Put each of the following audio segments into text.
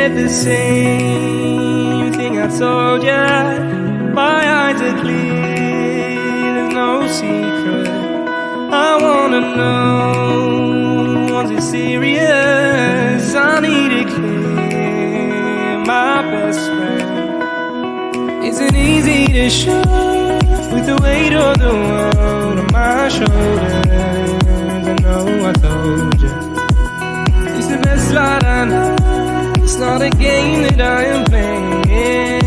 said the same thing I told ya. My eyes are clear, there's no secret. I wanna know, was it serious? I need it clear, my best friend. Isn't easy to show with the weight of the world on my shoulders. I know I told you, it's the best light I know. It's not a game that I am playing.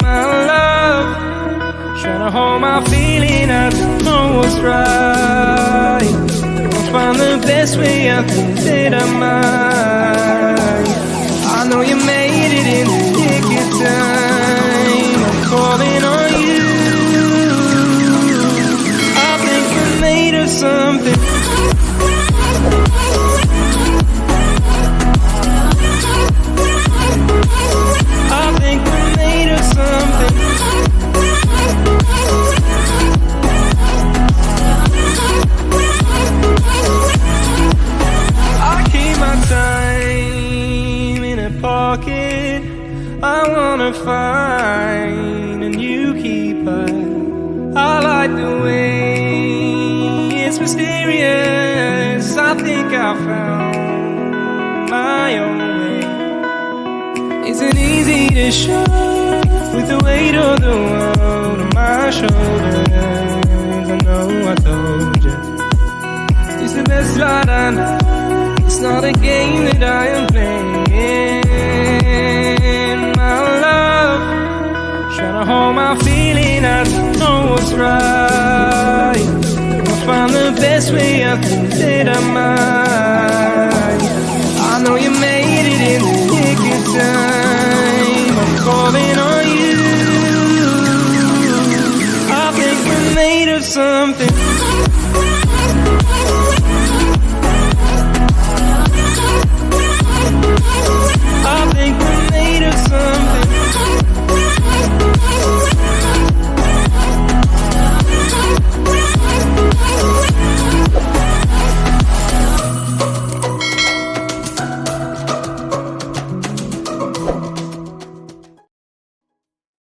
My love, trying to hold my feeling, I don't know what's right. I'll find the best way, I think that I might. I know you made it in the nick of time. I'm calling on you. I think we're made of something. I think we're made of something. I keep my time in a pocket. I wanna find a new keeper. I like the way it's mysterious. I think I found my own way. Isn't easy to show with the weight of the world on my shoulders. I know I told you, it's the best light I know. It's not a game that I am playing. My love, trying to hold my feeling, I don't know what's right. I'll find the best way, I think that I might. I know you made it in the nick of time.